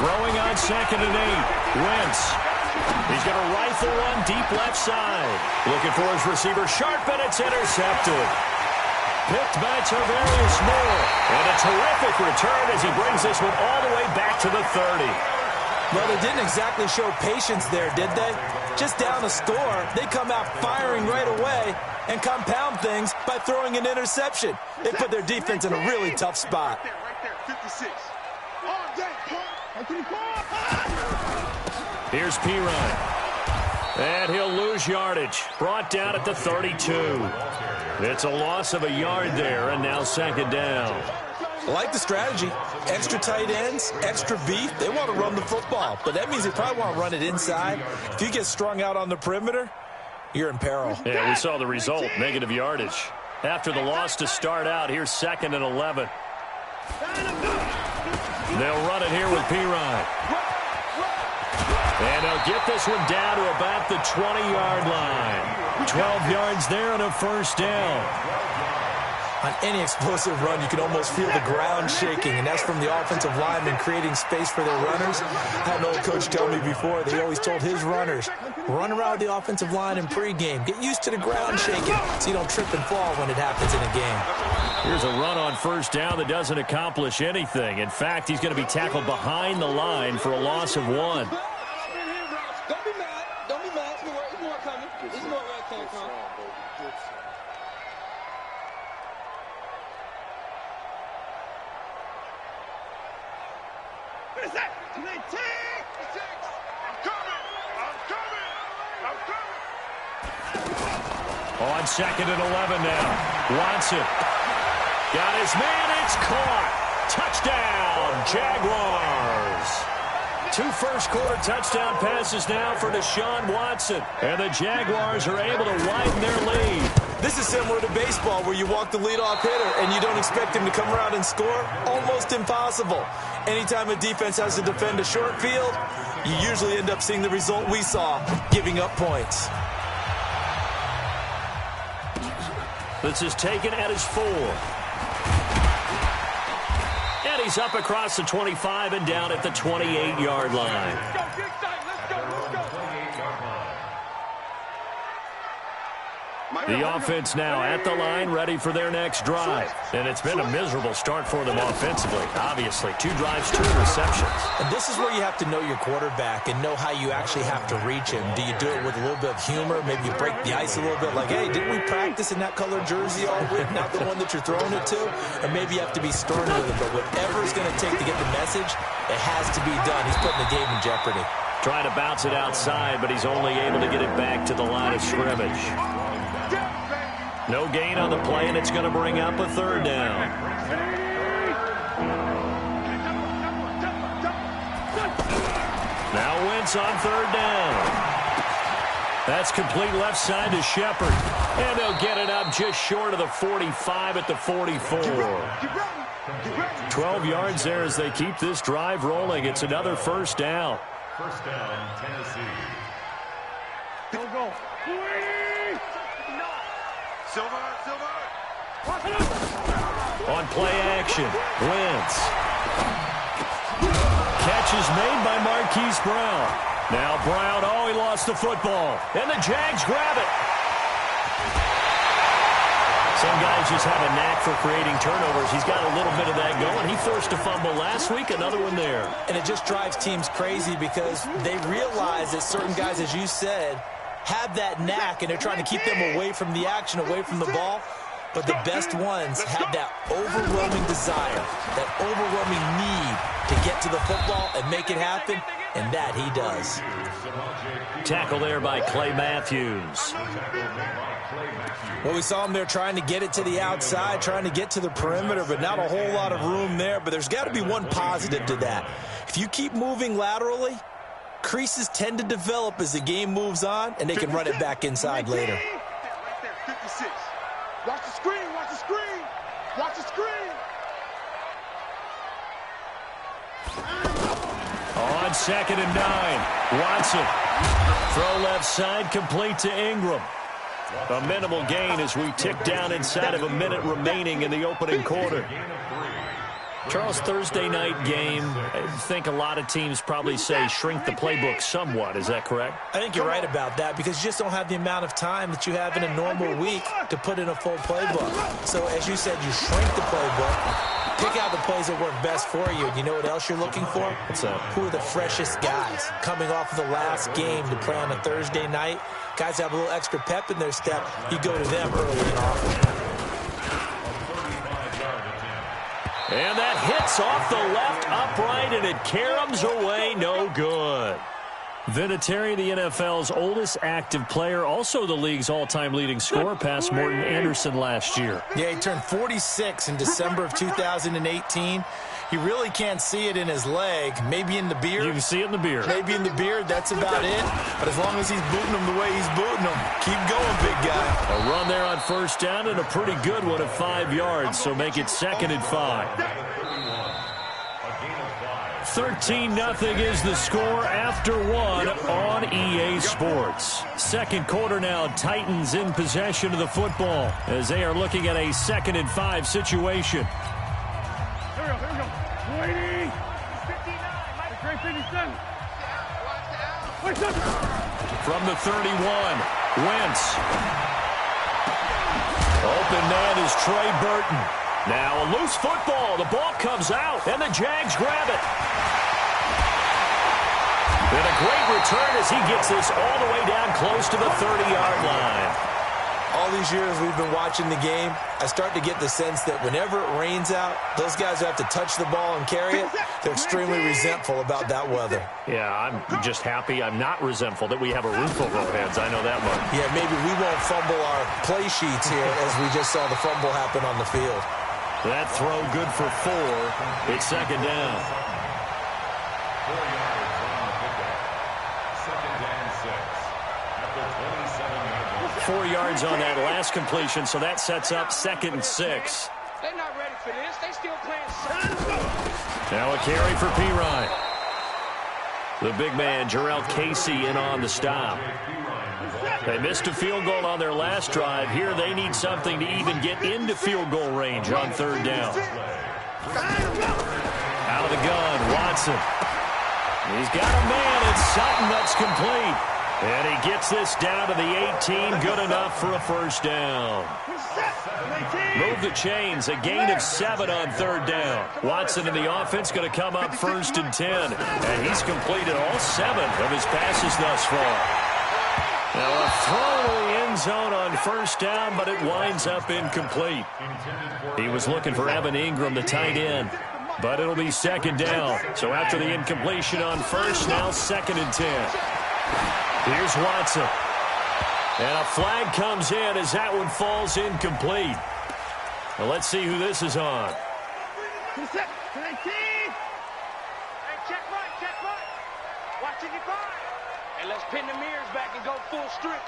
Throwing on 2nd and 8. Wentz. He's going to rifle one deep left side. Looking for his receiver sharp, and it's intercepted. Picked by Tarvarius Moore. And a terrific return as he brings this one all the way back to the 30. Well, they didn't exactly show patience there, did they? Just down a score, they come out firing right away and compound things by throwing an interception. They put their defense in a really tough spot. Right there, 56. Here's Pirine. And he'll lose yardage. Brought down at the 32. It's a loss of a yard there, and now 2nd down. I like the strategy. Extra tight ends, extra beef. They want to run the football, but that means they probably want to run it inside. If you get strung out on the perimeter, you're in peril. Yeah, we saw the result, negative yardage. After the loss to start out, here's 2nd and 11. They'll run it here with Pirine. And they'll get this one down to about the 20-yard line. 12 yards there and a first down. On any explosive run, you can almost feel the ground shaking, and that's from the offensive linemen creating space for their runners. I had an old coach tell me before, they always told his runners, run around the offensive line in pregame. Get used to the ground shaking so you don't trip and fall when it happens in a game. Here's a run on first down that doesn't accomplish anything. In fact, he's going to be tackled behind the line for a loss of 1. Don't be mad. Don't be mad. There's more coming. There's more where it came from. What is that? I'm coming. On 2nd and 11 now. Watson. Got his man. It's caught. Touchdown, Jaguars. 2 first-quarter touchdown passes now for Deshaun Watson. And the Jaguars are able to widen their lead. This is similar to baseball where you walk the leadoff hitter and you don't expect him to come around and score. Almost impossible. Anytime a defense has to defend a short field, you usually end up seeing the result we saw, giving up points. This is taken at his 4. And he's up across the 25 and down at the 28-yard line. The offense now at the line, ready for their next drive. And it's been a miserable start for them offensively. Obviously, 2 drives, 2 receptions. And this is where you have to know your quarterback and know how you actually have to reach him. Do you do it with a little bit of humor? Maybe you break the ice a little bit like, hey, didn't we practice in that colored jersey all week, not the one that you're throwing it to? Or maybe you have to be stern with him. But whatever it's going to take to get the message, it has to be done. He's putting the game in jeopardy. Trying to bounce it outside, but he's only able to get it back to the line of scrimmage. No gain on the play, and it's going to bring up a 3rd down. Now Wentz on 3rd down. That's complete left side to Shepard. And they'll get it up just short of the 45 at the 44. 12 yards there as they keep this drive rolling. It's another first down. First down, Tennessee. Go. Silver. On play action, Wentz. Catch is made by Marquise Brown. Now Brown, he lost the football. And the Jags grab it. Some guys just have a knack for creating turnovers. He's got a little bit of that going. He forced a fumble last week, another one there. And it just drives teams crazy because they realize that certain guys, as you said, have that knack, and they're trying to keep them away from the action, away from the ball. But the best ones have that overwhelming desire, that overwhelming need to get to the football and make it happen, and that he does. Tackle there by Clay Matthews. Well, we saw him there trying to get it to the outside, trying to get to the perimeter, but not a whole lot of room there. But there's got to be one positive to that. If you keep moving laterally, creases tend to develop as the game moves on, and they can run it back inside later. Right there, 56. Watch the screen. Watch the screen. On 2nd and 9, Watson. Throw left side, complete to Ingram. A minimal gain as we tick down inside of a minute remaining in the opening quarter. Charles, Thursday night game, I think a lot of teams probably say shrink the playbook somewhat. Is that correct? I think you're right about that because you just don't have the amount of time that you have in a normal week to put in a full playbook. So, as you said, you shrink the playbook, pick out the plays that work best for you. And you know what else you're looking for? Who are the freshest guys coming off of the last game to play on a Thursday night? Guys have a little extra pep in their step. You go to them early and often. And that hits off the left upright, and it caroms away, no good. Vinatieri, the NFL's oldest active player, also the league's all-time leading scorer, past Morton Anderson last year. Yeah, he turned 46 in December of 2018. He really can't see it in his leg, maybe in the beard. You can see it in the beard. Maybe in the beard, that's about it. But as long as he's booting them the way he's booting them, keep going, big guy. A run there on first down and a pretty good one at 5 yards, so make it 2nd and 5. 13-0 is the score after 1 on EA Sports. Second quarter now, Titans in possession of the football as they are looking at a 2nd and 5 situation. Here we go. 20. 59. Great 57. From the 31, Wentz. Open man is Trey Burton. Now a loose football. The ball comes out, and the Jags grab it. And a great return as he gets this all the way down close to the 30-yard line. All these years we've been watching the game, I start to get the sense that whenever it rains out, those guys who have to touch the ball and carry it, they're extremely resentful about that weather. Yeah, I'm just happy I'm not resentful that we have a roof over our heads. I know that much. Yeah, maybe we won't fumble our play sheets here as we just saw the fumble happen on the field. That throw good for 4. It's 2nd down. 4 yards on that last completion, so that sets up 2nd and 6. They're not ready for this. They still playing. Now a carry for Pirine. The big man, Jarrell Casey, in on the stop. They missed a field goal on their last drive. Here they need something to even get into field goal range on 3rd down. Out of the gun, Watson. He's got a man. It's Sutton that's complete. And he gets this down to the 18, good enough for a 1st down. Move the chains, a gain of 7 on 3rd down. Watson in the offense going to come up 1st and 10. And he's completed all 7 of his passes thus far. Now a throw to the end zone on 1st down, but it winds up incomplete. He was looking for Evan Ingram, the tight end. But it'll be 2nd down. So after the incompletion on 1st, now 2nd and 10. Here's Watson. And a flag comes in as that one falls incomplete. Well, let's see who this is on. Hey, check right. Watch it, you fire. And let's pin the mirrors back and go full strip.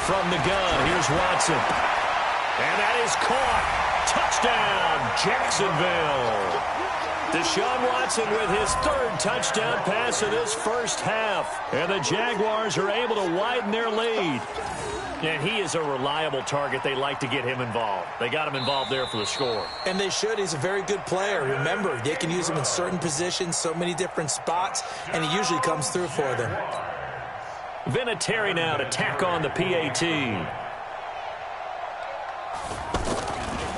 From the gun, here's Watson. And that is caught. Touchdown, Jacksonville. Deshaun Watson with his 3rd touchdown pass of this first half. And the Jaguars are able to widen their lead. And he is a reliable target. They like to get him involved. They got him involved there for the score. And they should. He's a very good player. Remember, they can use him in certain positions, so many different spots, and he usually comes through for them. Vinatieri now to tack on the PAT.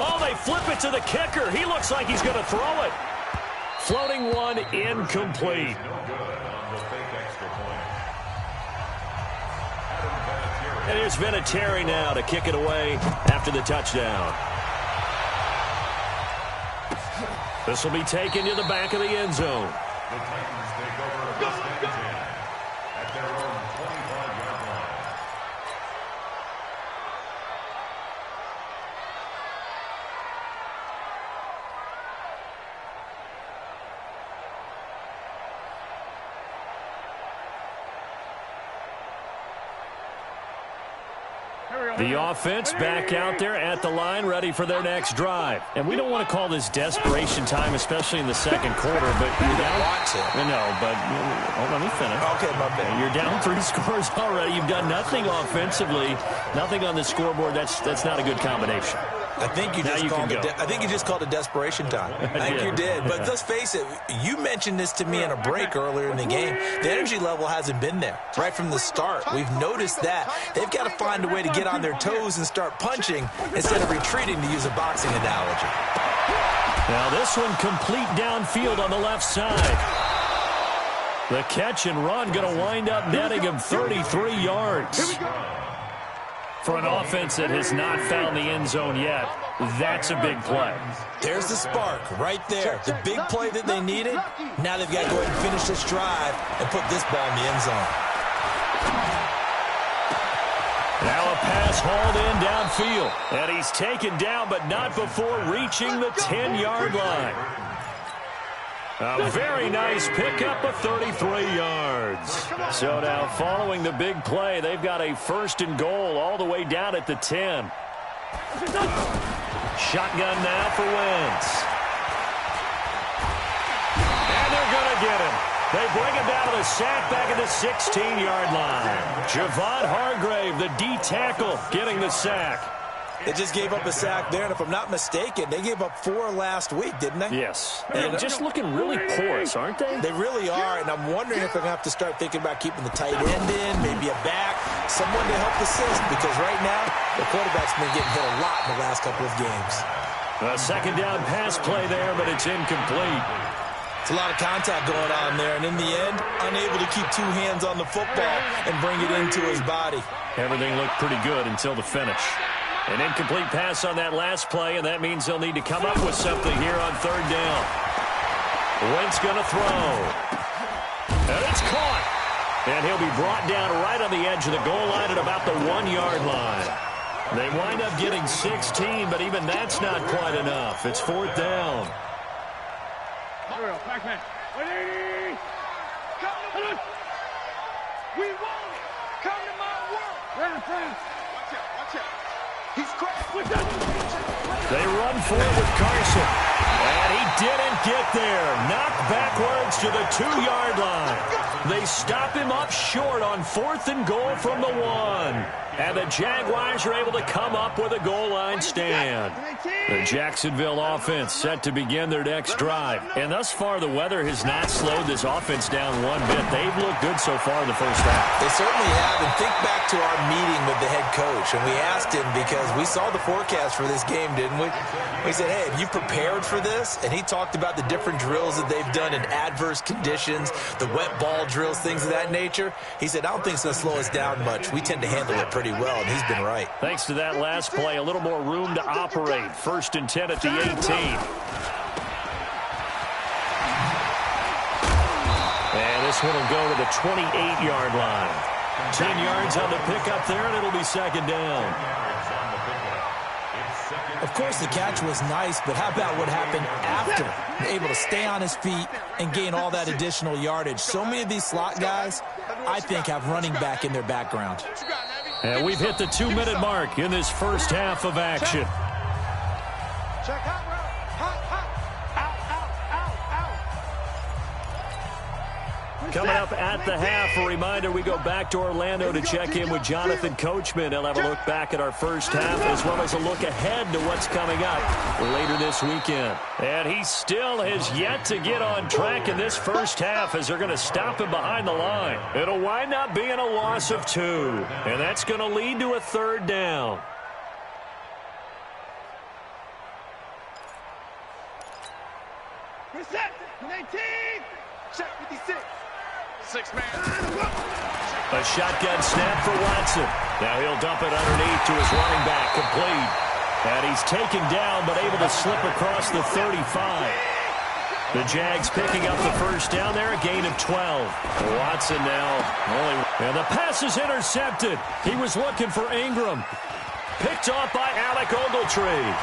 Oh, they flip it to the kicker. He looks like he's going to throw it. Floating one, incomplete. And here's Vinatieri now to kick it away after the touchdown. This will be taken to the back of the end zone. The Titans take over 1st and 10 at their own 25-yard line. The offense back out there at the line, ready for their next drive. And we don't want to call this desperation time, especially in the 2nd quarter, but you're down. No, but let me finish. Okay, my bad. You're down 3 scores already. You've done nothing offensively, nothing on the scoreboard. That's not a good combination. I think you just called it desperation time. I think you did. But let's face it, you mentioned this to me in a break earlier in the game. The energy level hasn't been there right from the start. We've noticed that. They've got to find a way to get on their toes and start punching instead of retreating, to use a boxing analogy. Now this one complete downfield on the left side. The catch and run going to wind up netting him 33 yards. For an offense that has not found the end zone yet, that's a big play. There's the spark right there. The big play that they needed. Now they've got to go ahead and finish this drive and put this ball in the end zone. Now a pass hauled in downfield. And he's taken down, but not before reaching the 10-yard line. A very nice pickup of 33 yards. So now following the big play, they've got a 1st and goal all the way down at the 10. Shotgun now for Wentz. And they're going to get him. They bring him down to the sack back at the 16-yard line. Javon Hargrave, the D tackle, getting the sack. They just gave up a sack there, and if I'm not mistaken, they gave up 4 last week, didn't they? Yes. And just looking really porous, aren't they? They really are, and I'm wondering if they're going to have to start thinking about keeping the tight end in, maybe a back, someone to help assist, because right now, the quarterback's been getting hit a lot in the last couple of games. A 2nd down pass play there, but it's incomplete. It's a lot of contact going on there, and in the end, unable to keep 2 hands on the football and bring it into his body. Everything looked pretty good until the finish. An incomplete pass on that last play, and that means they'll need to come up with something here on 3rd down. Wentz going to throw. And it's caught. And he'll be brought down right on the edge of the goal line at about the 1-yard line. They wind up getting 16, but even that's not quite enough. It's 4th down. We won't come to my work. Watch out. He's crazy. They run forward with Carson. And he didn't get there. Knocked backwards to the 2-yard line. They stop him up short on 4th and goal from the 1. And the Jaguars are able to come up with a goal line stand. The Jacksonville offense set to begin their next drive. And thus far, the weather has not slowed this offense down one bit. They've looked good so far in the first half. They certainly have. And think back to our meeting with the head coach. And we asked him, because we saw the forecast for this game, didn't we? We said, hey, have you prepared for this? And he talked about the different drills that they've done in adverse conditions, the wet ball drills, things of that nature. He said, I don't think it's going to slow us down much. We tend to handle it pretty well, and he's been right. Thanks to that last play, a little more room to operate. 1st and 10 at the 18. And this one will go to the 28-yard line. 10 yards on the pickup there, and it'll be 2nd down. Of course, the catch was nice, but how about what happened after? Able to stay on his feet and gain all that additional yardage. So many of these slot guys, I think, have running back in their background. And we've hit the 2-minute mark in this first half of action. Check out, Coming up at the half, a reminder, we go back to Orlando to check in with Jonathan Coachman. He'll have a look back at our first half as well as a look ahead to what's coming up later this weekend. And he still has yet to get on track in this first half as they're going to stop him behind the line. It'll wind up being a loss of 2, and that's going to lead to a 3rd down. Reset. 19. Check 56. 6-man. A shotgun snap for Watson. Now he'll dump it underneath to his running back, complete. And he's taken down but able to slip across the 35. The Jags picking up the first down there, a gain of 12. Watson now and the pass is intercepted. He was looking for Ingram. Picked off by Alec Ogletree.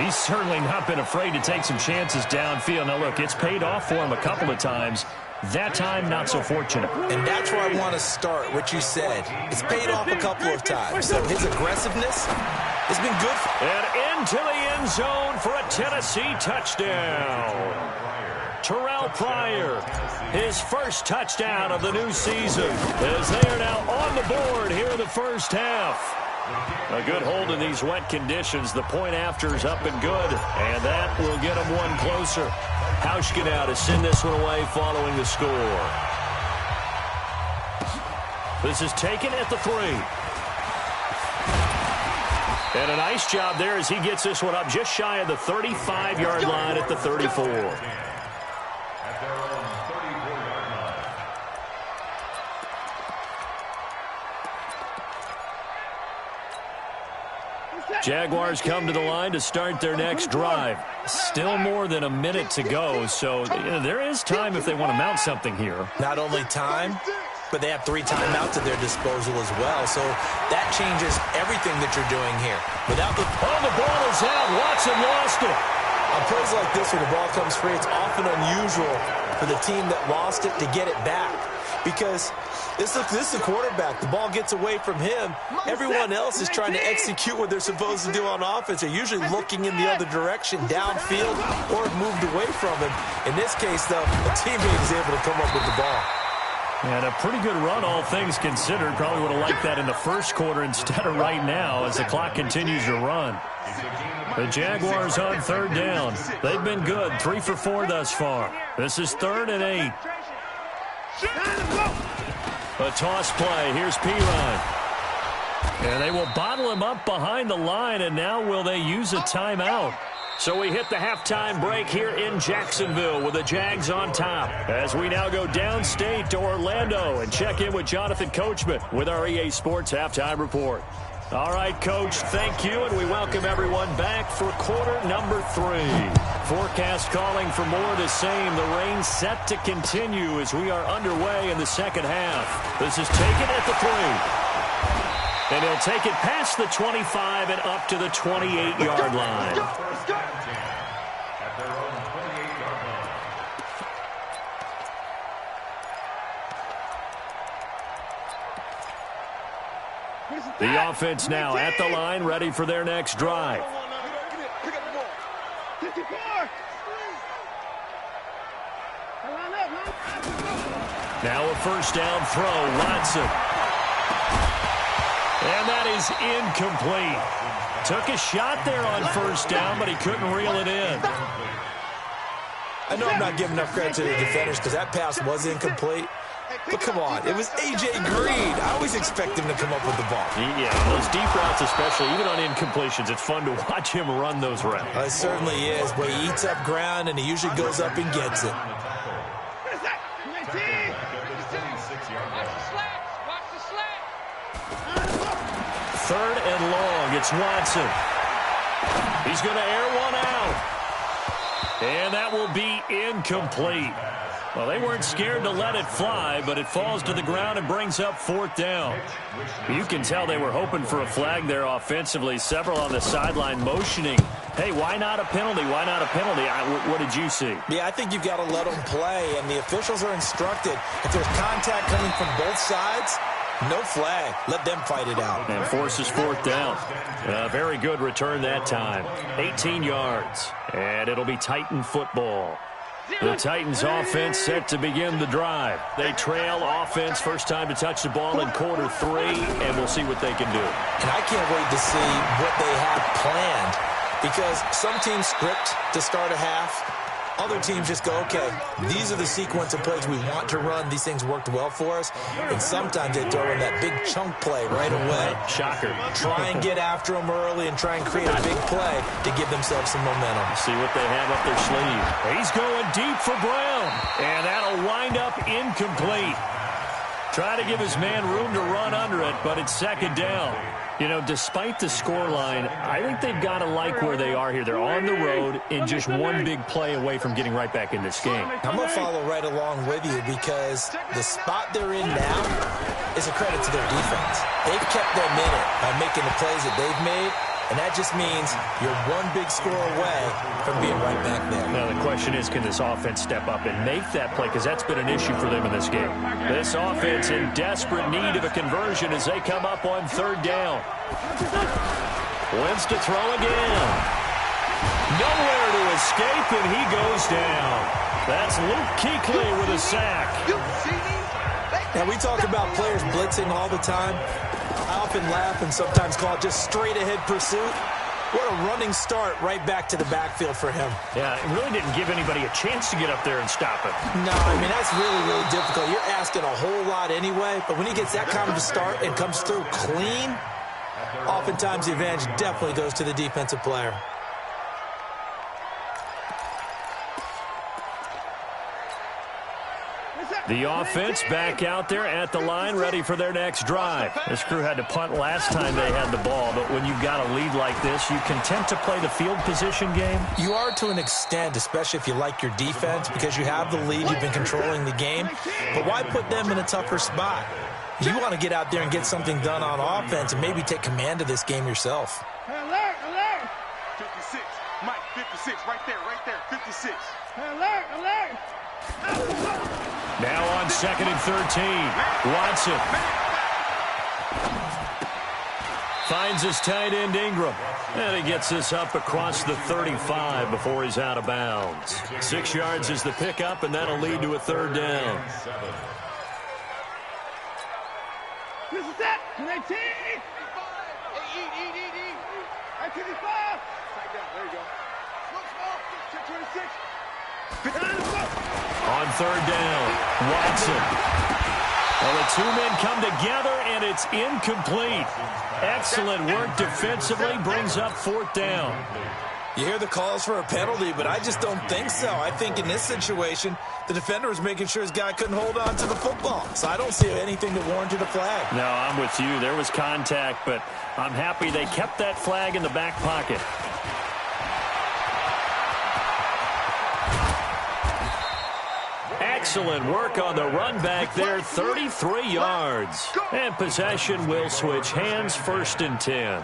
He's certainly not been afraid to take some chances downfield. Now, look, it's paid off for him a couple of times. That time, not so fortunate. And that's where I want to start, what you said. It's paid off a couple of times. So his aggressiveness has been good. And into the end zone for a Tennessee touchdown. Terrell Pryor, his first touchdown of the new season, as they are now on the board here in the first half. A good hold in these wet conditions. The point after is up and good, and that will get them one closer. Hauschka now to send this one away following the score. This is taken at the 3. And a nice job there as he gets this one up just shy of the 35-yard line at the 34. Jaguars come to the line to start their next drive. Still more than a minute to go, so there is time if they want to mount something here. Not only time, but they have 3 timeouts at their disposal as well, so that changes everything that you're doing here. Without the ball is out. Watson lost it. On plays like this, when the ball comes free, it's often unusual for the team that lost it to get it back. Because this is a quarterback. The ball gets away from him. Everyone else is trying to execute what they're supposed to do on offense. They're usually looking in the other direction, downfield, or moved away from him. In this case, though, a teammate is able to come up with the ball. And a pretty good run, all things considered. Probably would have liked that in the first quarter instead of right now as the clock continues to run. The Jaguars on 3rd down. They've been good, 3 for 4 thus far. This is 3rd and 8. A toss play. Here's Pirine. And they will bottle him up behind the line, and now will they use a timeout? So we hit the halftime break here in Jacksonville with the Jags on top as we now go downstate to Orlando and check in with Jonathan Coachman with our EA Sports Halftime Report. All right, Coach, thank you, and we welcome everyone back for quarter number 3. Forecast calling for more of the same. The rain set to continue as we are underway in the second half. This is taken at the 3. And he'll take it past the 25 and up to the 28-yard line. The offense now at the line, ready for their next drive. Now a first down throw, Watson. And that is incomplete. Took a shot there on first down, but he couldn't reel it in. I know I'm not giving enough credit to the defenders because that pass was incomplete. But come on, it was A.J. Green. I always expect him to come up with the ball. Yeah, those deep routes especially, even on incompletions, it's fun to watch him run those routes. It certainly is, but he eats up ground and he usually goes up and gets it. Third and long, it's Watson. He's going to air one out. And that will be incomplete. Well, they weren't scared to let it fly, but it falls to the ground and brings up 4th down. You can tell they were hoping for a flag there offensively. Several on the sideline motioning, hey, why not a penalty? Why not a penalty? What did you see? Yeah, I think you've got to let them play, and the officials are instructed. If there's contact coming from both sides, no flag. Let them fight it out. And forces 4th down. Very good return that time. 18 yards, and it'll be Titan football. The Titans offense set to begin the drive. They trail offense, first time to touch the ball in quarter 3, and we'll see what they can do. And I can't wait to see what they have planned, because some teams script to start a half. Other teams just go, okay, these are the sequence of plays we want to run. These things worked well for us. And sometimes they throw in that big chunk play right away. Shocker. Try and get after them early and try and create a big play to give themselves some momentum. See what they have up their sleeve. He's going deep for Brown. And that'll wind up incomplete. Try to give his man room to run under it, but it's 2nd down. You know, despite the scoreline, I think they've got to like where they are here. They're on the road and just one big play away from getting right back in this game. I'm going to follow right along with you because the spot they're in now is a credit to their defense. They've kept them in it by making the plays that they've made, and that just means you're one big score away from being right back there. Now the question is, can this offense step up and make that play? Because that's been an issue for them in this game. This offense in desperate need of a conversion as they come up on 3rd down. Wentz to throw again. Nowhere to escape, and he goes down. That's Luke Kuechly with a sack. Now, we talk about players blitzing all the time. I often laugh and sometimes call it just straight-ahead pursuit. What a running start right back to the backfield for him. Yeah, it really didn't give anybody a chance to get up there and stop it. No, I mean, that's really, really difficult. You're asking a whole lot anyway, but when he gets that kind of a start and comes through clean, oftentimes the advantage definitely goes to the defensive player. The offense back out there at the line, ready for their next drive. This crew had to punt last time they had the ball, but when you've got a lead like this, you content to play the field position game? You are to an extent, especially if you like your defense, because you have the lead, you've been controlling the game. But why put them in a tougher spot? You want to get out there and get something done on offense and maybe take command of this game yourself. Alert, alert! 56, Mike, 56, right there, 56. Alert, alert! Now on 2nd and 13, Watson finds his tight end Ingram. And he gets this up across the 35 before he's out of bounds. 6 yards is the pickup, and that'll lead to a third down. This is it! 19! Eat! 25! There you go. Small. Check 26. On third down, Watson. Well, the two men come together, and it's incomplete. Excellent work defensively, brings up 4th down. You hear the calls for a penalty, but I just don't think so. I think in this situation, the defender was making sure his guy couldn't hold on to the football. So I don't see anything that warranted a flag. No, I'm with you. There was contact, but I'm happy they kept that flag in the back pocket. Excellent work on the run back there, 33 yards. And possession will switch hands, 1st and 10.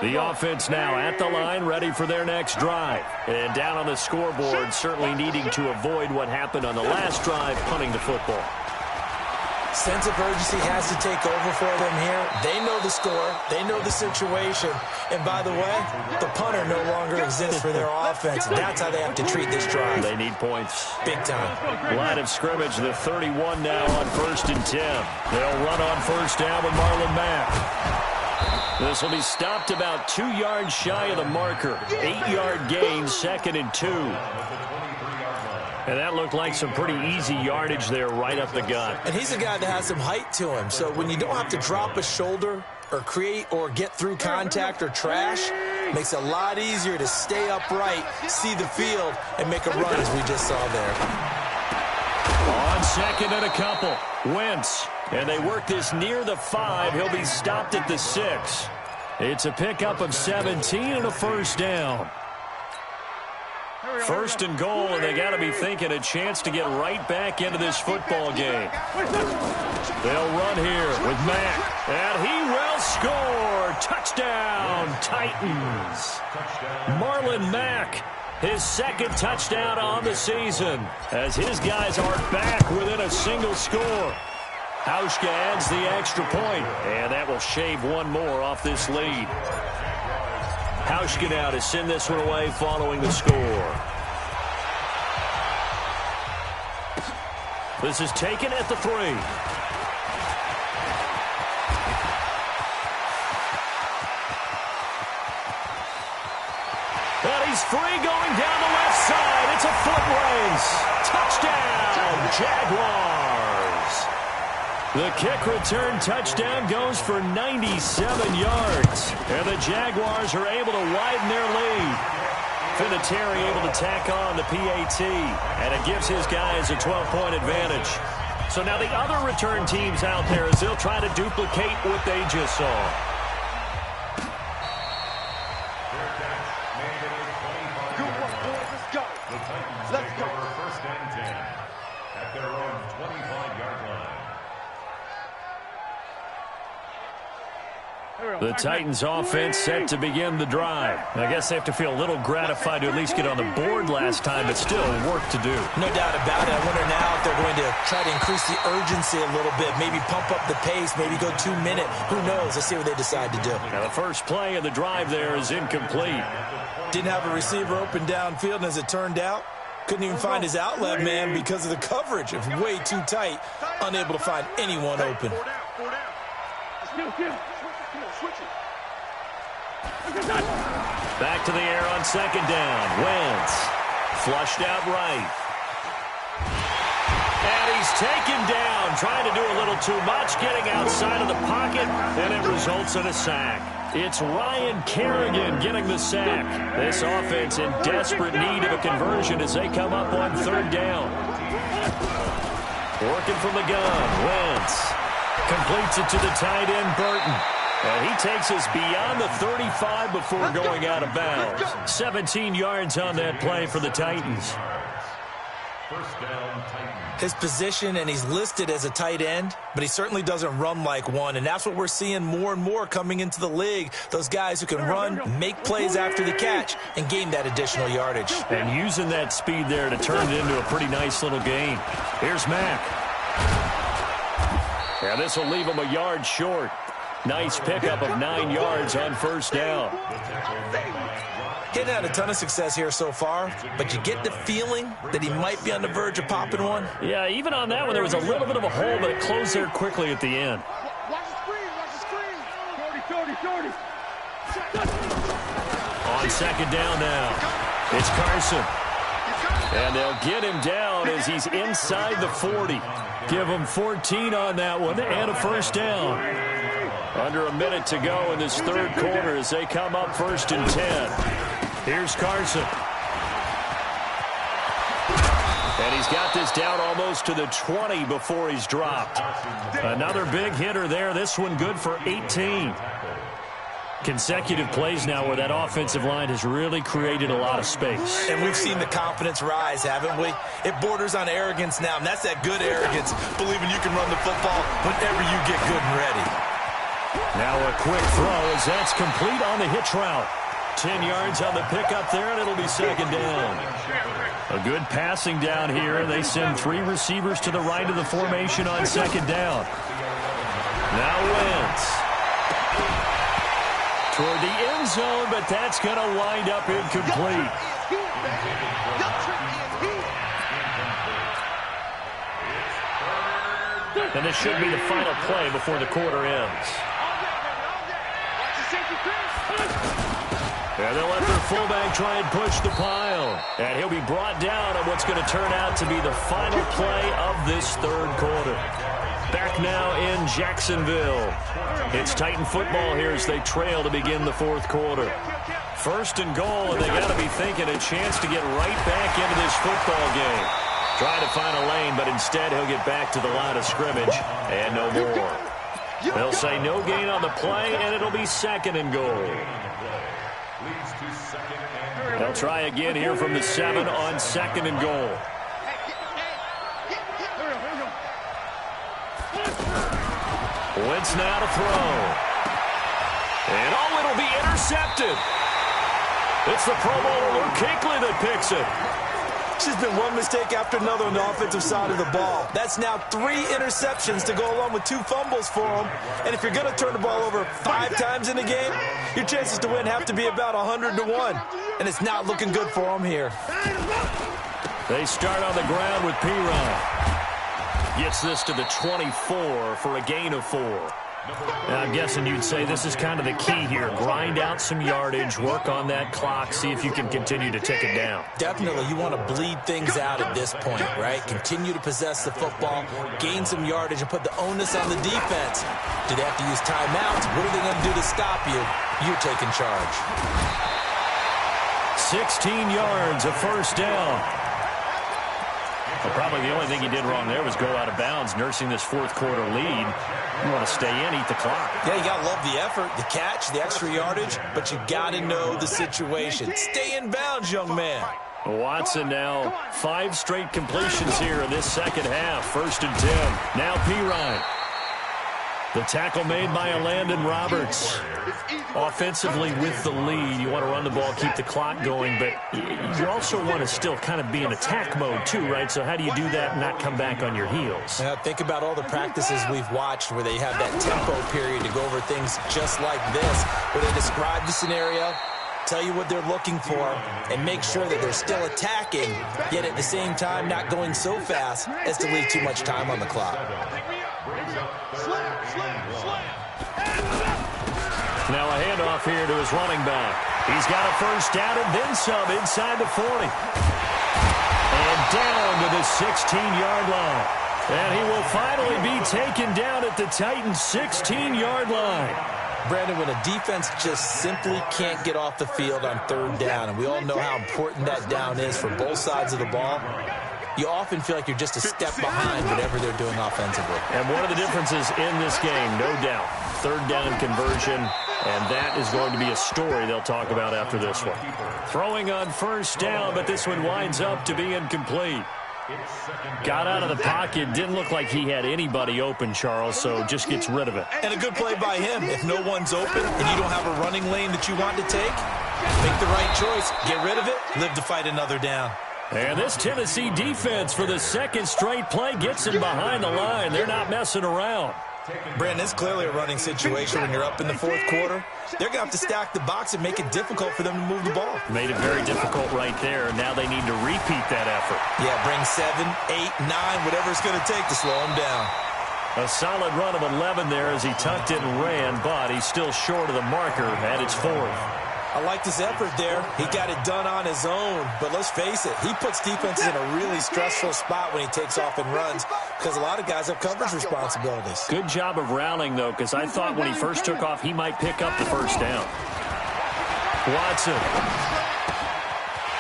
The offense now at the line, ready for their next drive. And down on the scoreboard, certainly needing to avoid what happened on the last drive, punting the football. Sense of urgency has to take over for them here. They know the score. They know the situation. And by the way, the punter no longer exists for their offense. That's how they have to treat this drive. They need points. Big time. Line of scrimmage, the 31 now on 1st and 10. They'll run on 1st down with Marlon Mack. This will be stopped about 2 yards shy of the marker. 8-yard gain, 2nd and 2. And that looked like some pretty easy yardage there right up the gut. And he's a guy that has some height to him. So when you don't have to drop a shoulder or create or get through contact or trash, makes it a lot easier to stay upright, see the field, and make a run as we just saw there. On 2nd and a couple, Wentz. And they work this near the 5. He'll be stopped at the 6. It's a pickup of 17 and a 1st down. 1st and goal, and they got to be thinking a chance to get right back into this football game. They'll run here with Mack, and he will score. Touchdown, Titans. Marlon Mack, his 2nd touchdown on the season, as his guys are back within a single score. Hauschka adds the extra point, and that will shave one more off this lead. Hauschka now to send this one away following the score. This is taken at the 3. And he's free going down the left side. It's a foot race. Touchdown, Jaguars. The kick return touchdown goes for 97 yards. And the Jaguars are able to widen their lead. Vinatieri able to tack on the PAT. And it gives his guys a 12-point advantage. So now the other return teams out there as they'll try to duplicate what they just saw. Good work, boys. Let's go. Let's go. 1st and 10 at their own 25-yard line. The Titans offense set to begin the drive. I guess they have to feel a little gratified to at least get on the board last time, but still work to do. No doubt about it. I wonder now if they're going to try to increase the urgency a little bit, maybe pump up the pace, maybe go 2 minute. Who knows? Let's see what they decide to do. Now the first play of the drive there is incomplete. Didn't have a receiver open downfield, and as it turned out, couldn't even find his outlet man because of the coverage. It was way too tight, unable to find anyone open. Back to the air on second down. Wentz flushed out right. And he's taken down, trying to do a little too much, getting outside of the pocket, and it results in a sack. It's Ryan Kerrigan getting the sack. This offense in desperate need of a conversion as they come up on third down. Working from the gun, Wentz completes it to the tight end, Burton. And he takes us beyond the 35 before going out of bounds. 17 yards on that play for the Titans. First down, Titans. His position, and he's listed as a tight end, but he certainly doesn't run like one, and that's what we're seeing more and more coming into the league. Those guys who can run, make plays after the catch, and gain that additional yardage. And using that speed there to turn it into a pretty nice little gain. Here's Mack. Yeah, this will leave him a yard short. Nice pickup of 9 yards on first down. He hadn't had a ton of success here so far, but you get the feeling that he might be on the verge of popping one. Yeah, even on that one, there was a little bit of a hole, but it closed there quickly at the end. Watch the screen, watch the screen. 40. On second down now, it's Carson. And they'll get him down as he's inside the 40. Give him 14 on that one and a first down. Under a minute to go in this third quarter as they come up first and 10. Here's Carson. And he's got this down almost to the 20 before he's dropped. Another big hitter there. This one good for 18. Consecutive plays now where that offensive line has really created a lot of space. And we've seen the confidence rise, haven't we? It borders on arrogance now, and that's that good arrogance, believing you can run the football whenever you get good and ready. Now a quick throw as that's complete on the hitch route. 10 yards on the pickup there, and it'll be second down. A good passing down here. They send 3 receivers to the right of the formation on second down. Now Wentz. Toward the end zone, but that's going to wind up incomplete. And this should be the final play before the quarter ends. And they'll let their fullback try and push the pile. And he'll be brought down on what's going to turn out to be the final play of this third quarter. Back now in Jacksonville. It's Titan football here as they trail to begin the fourth quarter. First and goal, and they got to be thinking a chance to get right back into this football game. Trying to find a lane, but instead he'll get back to the line of scrimmage and no more. They'll say no gain on the play, and it'll be second and goal. They'll try again here from the 7 on second and goal. Wentz now to throw. And oh, it'll be intercepted. It's the Pro Bowler Luke Kuechly that picks it. It's just been one mistake after another on the offensive side of the ball. That's now 3 interceptions to go along with 2 fumbles for him. And if you're going to turn the ball over 5 times in a game, your chances to win have to be about 100-1. And it's not looking good for him here. They start on the ground with P-Ryan. Gets this to the 24 for a gain of 4. Now, I'm guessing you'd say this is kind of the key here. Grind out some yardage, work on that clock, see if you can continue to tick it down. Definitely, you want to bleed things out at this point, right? Continue to possess the football, gain some yardage, and put the onus on the defense. Do they have to use timeouts? What are they going to do to stop you? You're taking charge. 16 yards, a first down. Well, probably the only thing he did wrong there was go out of bounds, nursing this fourth quarter lead. You want to stay in, eat the clock. Yeah, you got to love the effort, the catch, the extra yardage, but you got to know the situation. Stay in bounds, young man. Watson now 5 straight completions here in this second half. First and 10. Now P-Ryan. The tackle made by Landon Roberts. Offensively with the lead, you want to run the ball, keep the clock going, but you also want to still kind of be in attack mode too, right? So how do you do that and not come back on your heels? Now, think about all the practices we've watched where they have that tempo period to go over things just like this, where they describe the scenario, tell you what they're looking for, and make sure that they're still attacking, yet at the same time not going so fast as to leave too much time on the clock. Now a handoff here to his running back. He's got a first down and then some inside the 40. And down to the 16-yard line. And he will finally be taken down at the Titans' 16-yard line. Brandon, when a defense just simply can't get off the field on third down, and we all know how important that down is for both sides of the ball, you often feel like you're just a step behind whatever they're doing offensively. And one of the differences in this game, no doubt, third down conversion, and that is going to be a story they'll talk about after this one. Throwing on first down, but this one winds up to be incomplete. Got out of the pocket, didn't look like he had anybody open, Charles, so just gets rid of it. And a good play by him. If no one's open and you don't have a running lane that you want to take, make the right choice, get rid of it, live to fight another down. And this Tennessee defense for the second straight play gets him behind the line. They're not messing around. Brandon, it's clearly a running situation when you're up in the fourth quarter. They're going to have to stack the box and make it difficult for them to move the ball. Made it very difficult right there. Now they need to repeat that effort. Yeah, bring 7, 8, 9, whatever it's going to take to slow them down. A solid run of 11 there as he tucked it and ran, but he's still short of the marker at its fourth. I liked his effort there. He got it done on his own. But let's face it, he puts defenses in a really stressful spot when he takes off and runs because a lot of guys have coverage responsibilities. Good job of rallying, though, because I thought when he first took off, he might pick up the first down. Watson.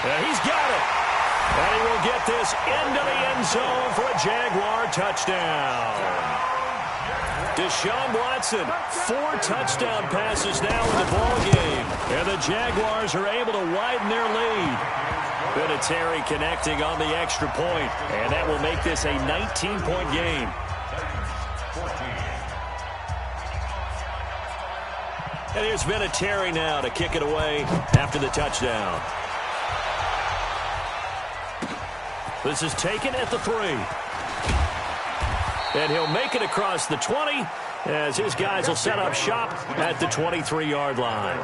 And he's got it. And he will get this into the end zone for a Jaguar touchdown. Deshaun Watson, 4 touchdown passes now in the ballgame. And the Jaguars are able to widen their lead. Vinatieri connecting on the extra point, and that will make this a 19-point game. And here's Vinatieri now to kick it away after the touchdown. This is taken at the 3. And he'll make it across the 20 as his guys will set up shop at the 23-yard line.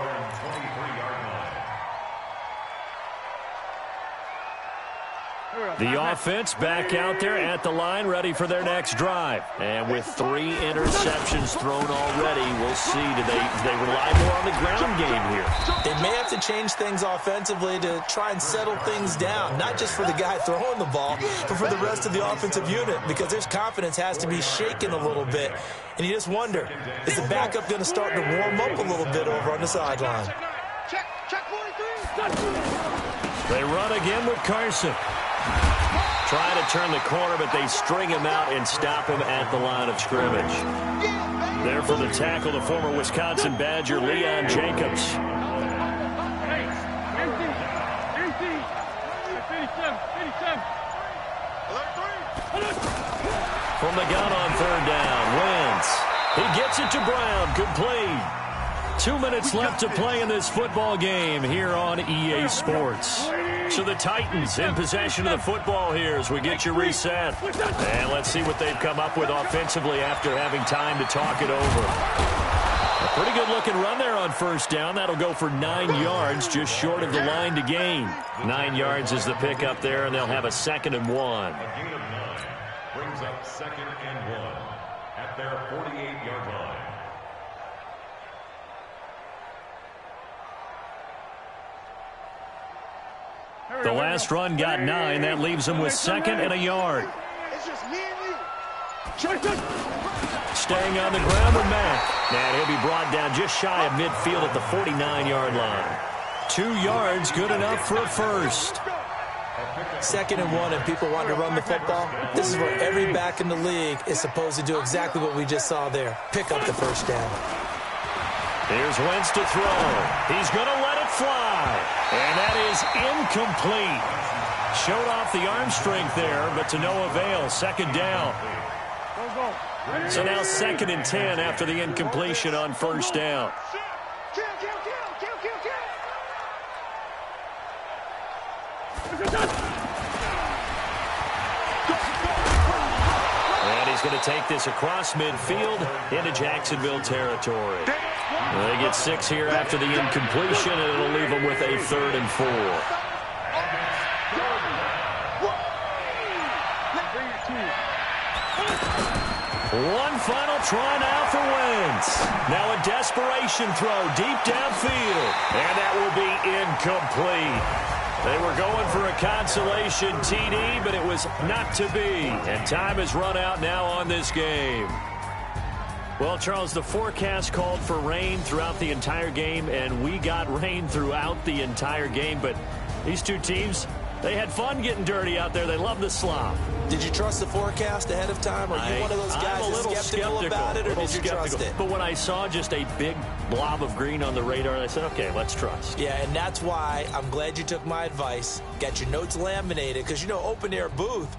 The offense back out there at the line, ready for their next drive. And with 3 interceptions thrown already, we'll see. Do they rely more on the ground game here? They may have to change things offensively to try and settle things down, not just for the guy throwing the ball, but for the rest of the offensive unit, because their confidence has to be shaken a little bit. And you just wonder, is the backup going to start to warm up a little bit over on the sideline? Check 43. They run again with Carson. Try to turn the corner, but they string him out and stop him at the line of scrimmage. There for the tackle, the former Wisconsin Badger, Leon Jacobs. From the gun on third down, Wentz. He gets it to Brown, complete. 2 minutes left to play in this football game here on EA Sports. So the Titans in possession of the football here as we get you reset. And let's see what they've come up with offensively after having time to talk it over. A pretty good looking run there on first down. That'll go for 9 yards, just short of the line to gain. 9 yards is the pickup there, and they'll have a 2nd and 1. Brings up 2nd and 1 at their 48-yard line. The last run got 9. That leaves them with 2nd and a yard. It's just me and you. Staying on the ground with Mack. And he'll be brought down just shy of midfield at the 49-yard line. 2 yards, good enough for a first. 2nd and 1, and people want to run the football. This is where every back in the league is supposed to do exactly what we just saw there. Pick up the first down. Here's Wentz to throw. He's going to let it fly. And that is incomplete. Showed off the arm strength there, but to no avail. 2nd down. So now 2nd and 10 after the incompletion on first down. And he's going to take this across midfield into Jacksonville territory. They get 6 here after the incompletion, and it'll leave them with a 3rd and 4. One final try now for Wentz. Now a desperation throw deep downfield, and that will be incomplete. They were going for a consolation TD, but it was not to be. And time has run out now on this game. Well, Charles, the forecast called for rain throughout the entire game, and we got rain throughout the entire game. But these two teams, they had fun getting dirty out there. They love the slop. Did you trust the forecast ahead of time? Are you one of those guys that's skeptical about it, or did you trust it? But when I saw just a big blob of green on the radar, I said, okay, let's trust. Yeah, and that's why I'm glad you took my advice. Got your notes laminated, because, you know, open-air booth,